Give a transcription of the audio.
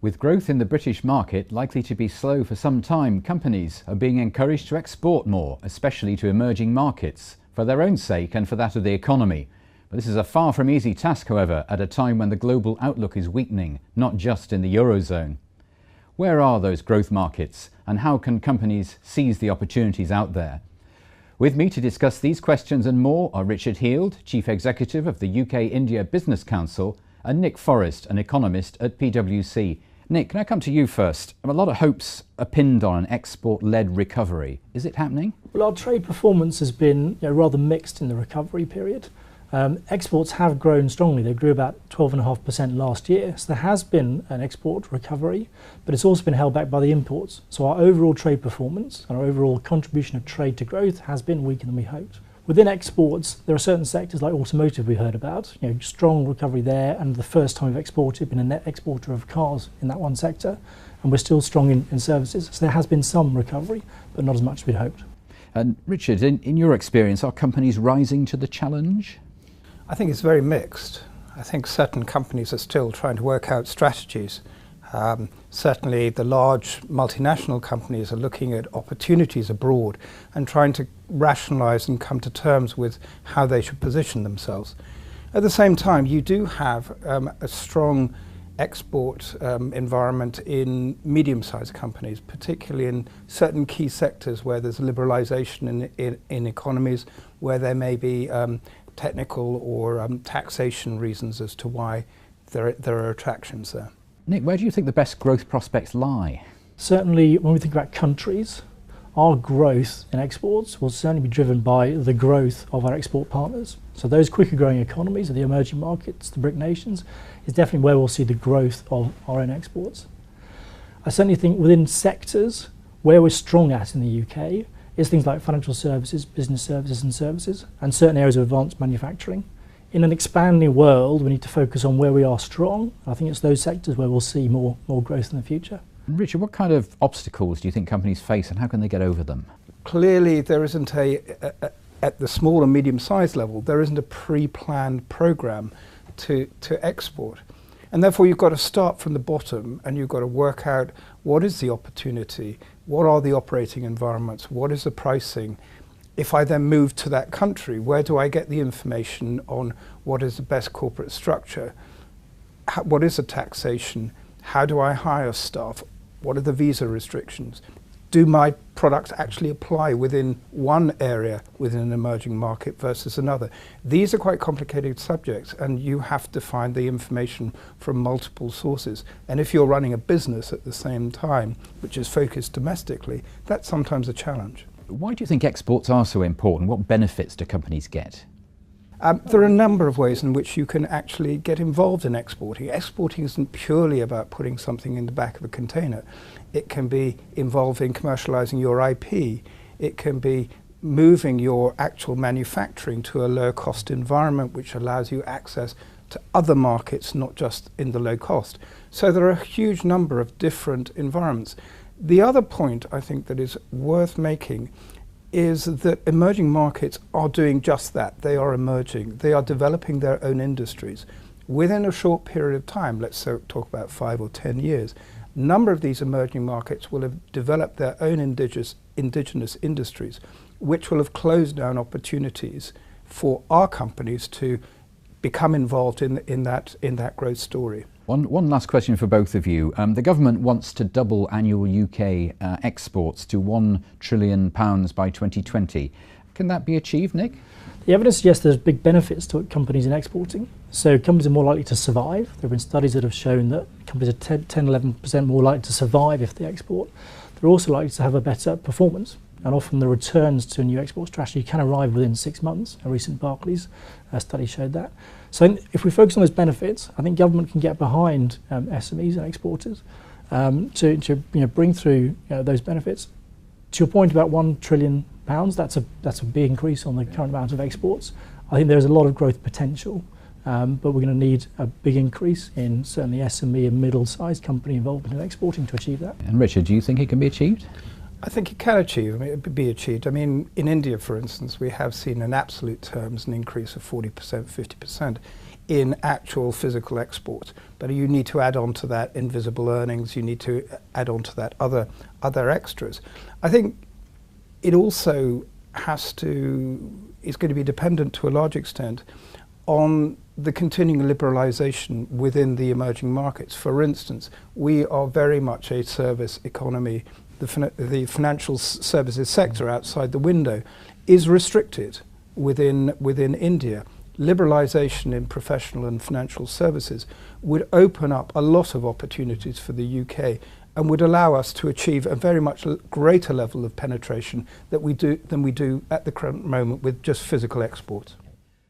With growth in the British market likely to be slow for some time, companies are being encouraged to export more, especially to emerging markets, for their own sake and for that of the economy. But this is a far from easy task, however, at a time when the global outlook is weakening, not just in the Eurozone. Where are those growth markets, and how can companies seize the opportunities out there? With me to discuss these questions and more are Richard Heald, Chief Executive of the UK India Business Council, and Nick Forrest, an economist at PwC. Nick, can I come to you first? A lot of hopes are pinned on an export-led recovery. Is it happening? Well, our trade performance has been rather mixed in the recovery period. Exports have grown strongly. They grew about 12.5% last year. So there has been an export recovery, but it's also been held back by the imports. So our overall trade performance and our overall contribution of trade to growth has been weaker than we hoped. Within exports, there are certain sectors like automotive we heard about, strong recovery there, and the first time we've exported, been a net exporter of cars in that one sector, and we're still strong in services. So there has been some recovery, but not as much as we'd hoped. And Richard, in your experience, are companies rising to the challenge? I think it's very mixed. I think certain companies are still trying to work out strategies. Certainly the large multinational companies are looking at opportunities abroad and trying to rationalise and come to terms with how they should position themselves. At the same time, you do have a strong export environment in medium-sized companies, particularly in certain key sectors where there's liberalisation in economies, where there may be technical or taxation reasons as to why there are attractions there. Nick, where do you think the best growth prospects lie? Certainly, when we think about countries, our growth in exports will certainly be driven by the growth of our export partners. So those quicker growing economies of the emerging markets, the BRIC nations, is definitely where we'll see the growth of our own exports. I certainly think within sectors where we're strong at in the UK is things like financial services, business services and certain areas of advanced manufacturing. In an expanding world, we need to focus on where we are strong. I think it's those sectors where we'll see more growth in the future. Richard, what kind of obstacles do you think companies face and how can they get over them? Clearly, there isn't at the small and medium-sized level, there isn't a pre-planned program to export. And therefore, you've got to start from the bottom and you've got to work out what is the opportunity, what are the operating environments, what is the pricing. If I then move to that country, where do I get the information on what is the best corporate structure? What is the taxation? How do I hire staff? What are the visa restrictions? Do my products actually apply within one area within an emerging market versus another? These are quite complicated subjects and you have to find the information from multiple sources. And if you're running a business at the same time, which is focused domestically, that's sometimes a challenge. Why do you think exports are so important? What benefits do companies get? There are a number of ways in which you can actually get involved in exporting. Exporting isn't purely about putting something in the back of a container. It can be involving commercializing your IP. It can be moving your actual manufacturing to a low-cost environment which allows you access to other markets, not just in the low cost. So there are a huge number of different environments. The other point I think that is worth making is that emerging markets are doing just that. They are emerging. They are developing their own industries. Within a short period of time, let's talk about 5 or 10 years, a number of these emerging markets will have developed their own indigenous industries, which will have closed down opportunities for our companies to become involved in that growth story. One last question for both of you. The government wants to double annual UK exports to £1 trillion by 2020. Can that be achieved, Nick? The evidence suggests there's big benefits to companies in exporting. So companies are more likely to survive. There have been studies that have shown that companies are 10-11% more likely to survive if they export. They're also likely to have a better performance. And often the returns to a new export strategy can arrive within 6 months. A recent Barclays study showed that. So if we focus on those benefits, I think government can get behind SMEs and exporters to bring through those benefits. To your point about £1 trillion, that's a big increase on the current amount of exports. I think there's a lot of growth potential, but we're going to need a big increase in certainly SME and middle-sized company involvement in exporting to achieve that. And Richard, do you think it can be achieved? I think it can be achieved. I mean, in India, for instance, we have seen in absolute terms an increase of 40%, 50%. in actual physical exports. But you need to add on to that invisible earnings, you need to add on to that other extras. I think it also is going to be dependent to a large extent on the continuing liberalisation within the emerging markets. For instance, we are very much a service economy. The financial services sector outside the window is restricted within India. Liberalisation in professional and financial services would open up a lot of opportunities for the UK and would allow us to achieve a very much greater level of penetration than we do at the current moment with just physical exports.